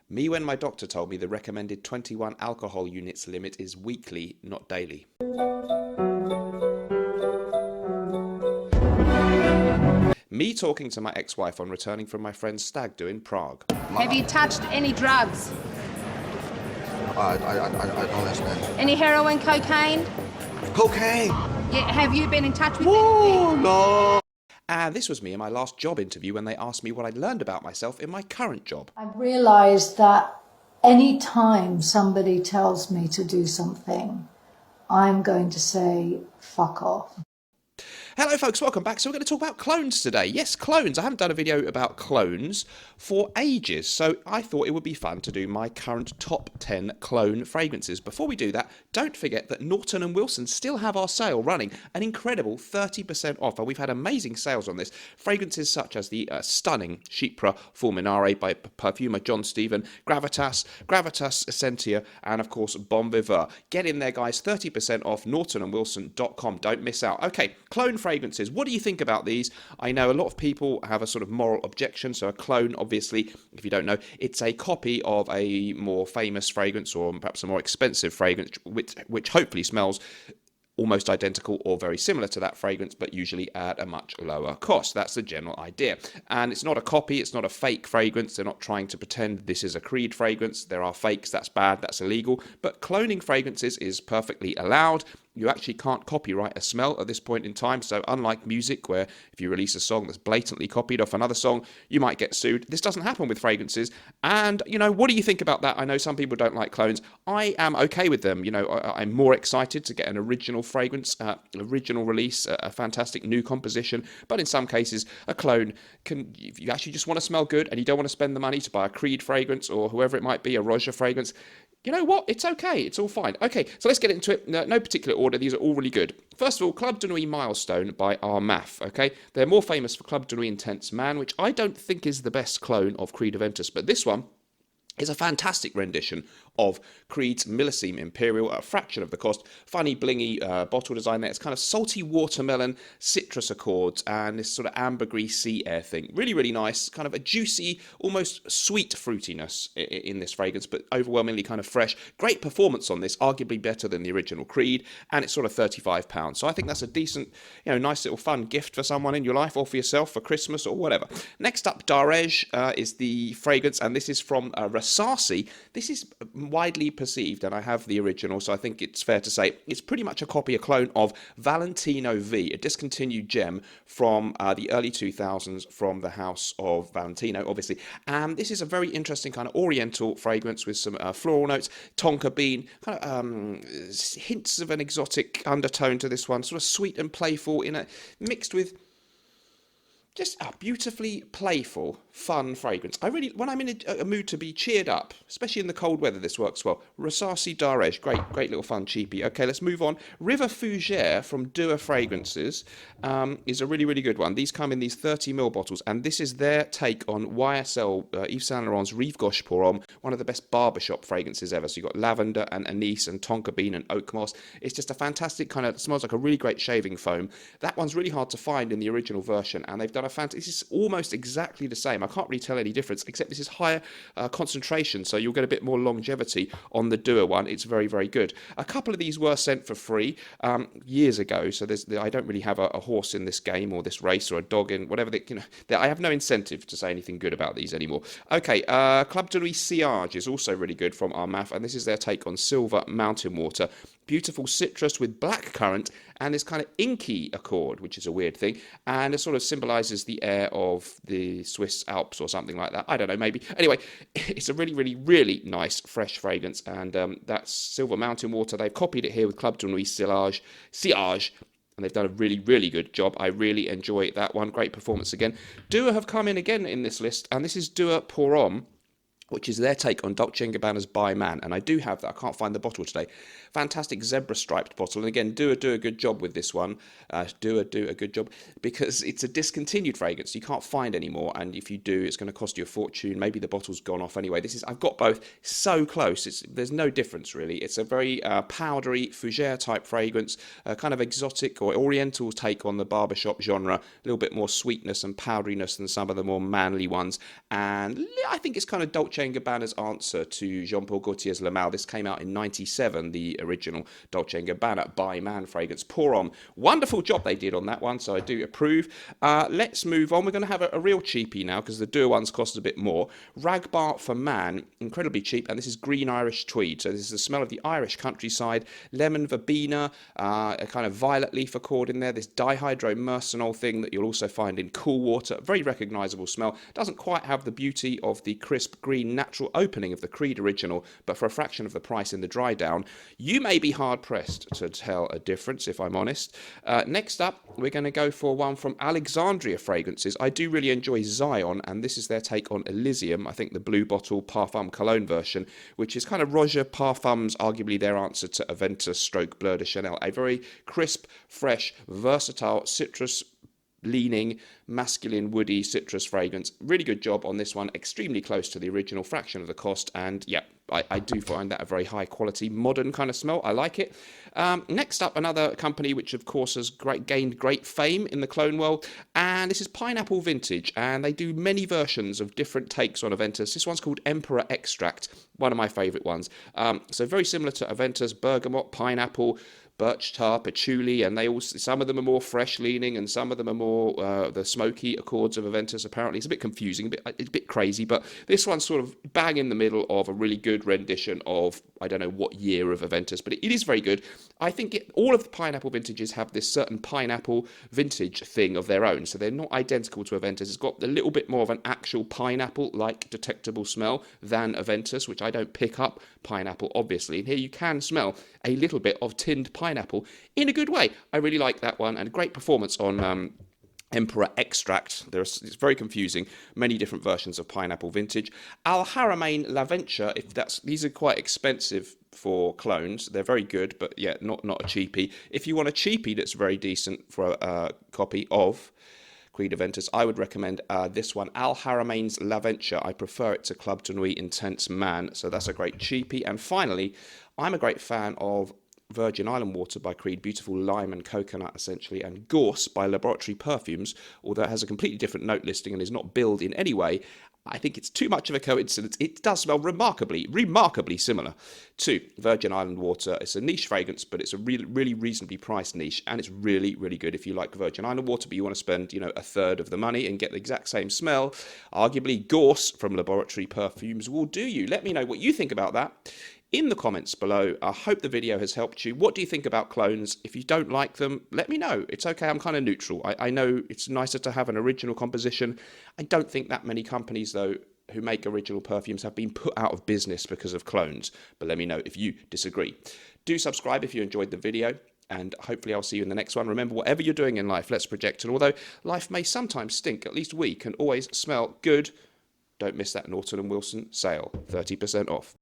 Me when my doctor told me the recommended 21 alcohol units limit is weekly, not daily. Me talking to my ex-wife on returning from my friend's stag do in Prague. Have you touched any drugs? I don't understand. Any heroin, cocaine? Cocaine! Yeah, have you been in touch with Oh, no! And this was me in my last job interview when they asked me what I'd learned about myself in my current job. I've realised that any time somebody tells me to do something, I'm going to say, fuck off. Hello folks, welcome back. So we're going to talk about clones today. Yes, clones. I haven't done a video about clones for ages, so I thought it would be fun to do my current top 10 clone fragrances. Before we do that, don't forget that Norton & Wilson still have our sale running, an incredible 30% offer. We've had amazing sales on this. Fragrances such as the stunning Chypre Fulminare by perfumer John Stephen, Gravitas Essentia, and of course Bon Viveur. Get in there guys, 30% off nortonandwilson.com. Don't miss out. Okay, clone fragrances. What do you think about these? I know a lot of people have a sort of moral objection. So a clone, obviously, if you don't know, it's a copy of a more famous fragrance or perhaps a more expensive fragrance, which hopefully smells almost identical or very similar to that fragrance, but usually at a much lower cost. That's the general idea. And it's not a copy, it's not a fake fragrance. They're not trying to pretend this is a Creed fragrance. There are fakes, that's bad, that's illegal. But cloning fragrances is perfectly allowed. You actually can't copyright a smell at this point in time. So unlike music, where if you release a song that's blatantly copied off another song, you might get sued. This doesn't happen with fragrances. And, you know, what do you think about that? I know some people don't like clones. I am okay with them. You know, I'm more excited to get an original fragrance, original release, a fantastic new composition. But in some cases, a clone can, if you actually just want to smell good and you don't want to spend the money to buy a Creed fragrance or whoever it might be, a Roger fragrance, you know what? It's okay. It's all fine. Okay, so let's get into it. No particular order. These are all really good. First of all, Club de Nuit Milestone by Armaf. Okay, they're more famous for Club de Nuit Intense Man, which I don't think is the best clone of Creed Aventus, but this one is a fantastic rendition of Creed's Millesime Imperial at a fraction of the cost. Funny, blingy bottle design there. It's kind of salty watermelon, citrus accords, and this sort of ambergris sea air thing. Really, really nice. Kind of a juicy, almost sweet fruitiness in this fragrance, but overwhelmingly kind of fresh. Great performance on this, arguably better than the original Creed, and it's sort of £35. So I think that's a decent, you know, nice little fun gift for someone in your life or for yourself for Christmas or whatever. Next up, Darege is the fragrance, and this is from Rasasi. This is widely perceived, and I have the original, so I think it's fair to say it's pretty much a copy, a clone of Valentino V, a discontinued gem from the early 2000s from the house of Valentino, obviously. And this is a very interesting kind of oriental fragrance with some floral notes, tonka bean, kind of hints of an exotic undertone to this one, sort of sweet and playful mixed with just a beautifully playful, fun fragrance. When I'm in a mood to be cheered up, especially in the cold weather, this works well. Rasasi Darege, great little fun cheapie. Okay, let's move on. River Fougere from Dua Fragrances is a really, really good one. These come in these 30ml bottles, and this is their take on YSL, Yves Saint Laurent's Rive Gauche Pour Homme, one of the best barbershop fragrances ever. So you've got lavender and anise and tonka bean and oak moss. It's just a fantastic kind of, smells like a really great shaving foam. That one's really hard to find in the original version, and they've done this is almost exactly the same. I can't really tell any difference, except this is higher concentration, so you'll get a bit more longevity on the Dua one. It's very, very good. A couple of these were sent for free years ago, so I don't really have a horse in this game or this race or a dog in whatever. I have no incentive to say anything good about these anymore. Okay, Club de Nuit Sillage is also really good from Armaf, and this is their take on Silver Mountain Water. Beautiful citrus with black currant and this kind of inky accord, which is a weird thing, and it sort of symbolises the air of the Swiss Alps or something like that. I don't know, maybe. Anyway, it's a really, really, really nice fresh fragrance, and that's Silver Mountain Water. They've copied it here with Club de Nuit Sillage, and they've done a really, really good job. I really enjoy that one. Great performance again. Dua have come in again in this list, and this is Dua Pour Homme, which is their take on Dolce & Gabbana's By Man. And I do have that. I can't find the bottle today. Fantastic zebra-striped bottle. And again, do a good job with this one. Do a good job, because it's a discontinued fragrance. You can't find anymore. And if you do, it's going to cost you a fortune. Maybe the bottle's gone off anyway. I've got both. So close. There's no difference, really. It's a very powdery, fougere-type fragrance. Kind of exotic or oriental take on the barbershop genre. A little bit more sweetness and powderiness than some of the more manly ones. And I think it's kind of Dolce Dolce & Gabbana's answer to Jean-Paul Gaultier's Le Male. This came out in 97, the original Dolce & Gabbana by Man fragrance. Pour On. Wonderful job they did on that one, so I do approve. Let's move on. We're going to have a real cheapie now, because the Dur ones cost a bit more. Ragbar for Man, incredibly cheap, and this is Green Irish Tweed. So this is the smell of the Irish countryside. Lemon verbena, a kind of violet leaf accord in there. This dihydromercenol thing that you'll also find in Cool Water. Very recognisable smell. Doesn't quite have the beauty of the crisp green natural opening of the Creed original, but for a fraction of the price in the dry down. You may be hard pressed to tell a difference, if I'm honest. Next up, we're going to go for one from Alexandria Fragrances. I do really enjoy Zion, and this is their take on Elysium, I think the blue bottle Parfum Cologne version, which is kind of Roger Parfum's, arguably their answer to Aventus stroke Bleu de Chanel. A very crisp, fresh, versatile, citrus leaning, masculine, woody citrus fragrance. Really good job on this one. Extremely close to the original, fraction of the cost. And yeah, I do find that a very high quality, modern kind of smell. I like it. Next up, another company which of course has gained great fame in the clone world. And this is Pineapple Vintage. And they do many versions of different takes on Aventus. This one's called Emperor Extract. One of my favourite ones. So very similar to Aventus, bergamot, pineapple, birch tar, patchouli, and some of them are more fresh leaning, and some of them are more the smoky accords of Aventus. Apparently, it's a bit confusing, it's a bit crazy, but this one's sort of bang in the middle of a really good rendition of, I don't know what year of Aventus, but it is very good. I think all of the pineapple vintages have this certain pineapple vintage thing of their own, so they're not identical to Aventus. It's got a little bit more of an actual pineapple-like detectable smell than Aventus, which I don't pick up pineapple, obviously. And here you can smell a little bit of tinned pineapple in a good way. I really like that one, and great performance on Emperor Extract. It's very confusing. Many different versions of pineapple vintage. Al Haramain Laventure. These are quite expensive for clones. They're very good, but yeah, not a cheapie. If you want a cheapie that's very decent for a copy of Creed Aventus, I would recommend this one, Al Haramain's Laventure. I prefer it to Club de Nuit Intense Man, so that's a great cheapie. And finally, I'm a great fan of Virgin Island Water by Creed, beautiful lime and coconut essentially, and Gorse by Laboratory Perfumes, although it has a completely different note listing and is not billed in any way. I think it's too much of a coincidence. It does smell remarkably similar to Virgin Island Water. It's a niche fragrance, but it's a really reasonably priced niche, and it's really good if you like Virgin Island Water, but you want to spend, a third of the money and get the exact same smell. Arguably, Gorse from Laboratory Perfumes will do you. Let me know what you think about that in the comments below. I hope the video has helped you. What do you think about clones? If you don't like them, let me know. It's okay, I'm kind of neutral. I know it's nicer to have an original composition. I don't think that many companies, though, who make original perfumes have been put out of business because of clones. But let me know if you disagree. Do subscribe if you enjoyed the video, and hopefully I'll see you in the next one. Remember, whatever you're doing in life, let's project. And although life may sometimes stink, at least we can always smell good. Don't miss that Norton & Wilson sale, 30% off.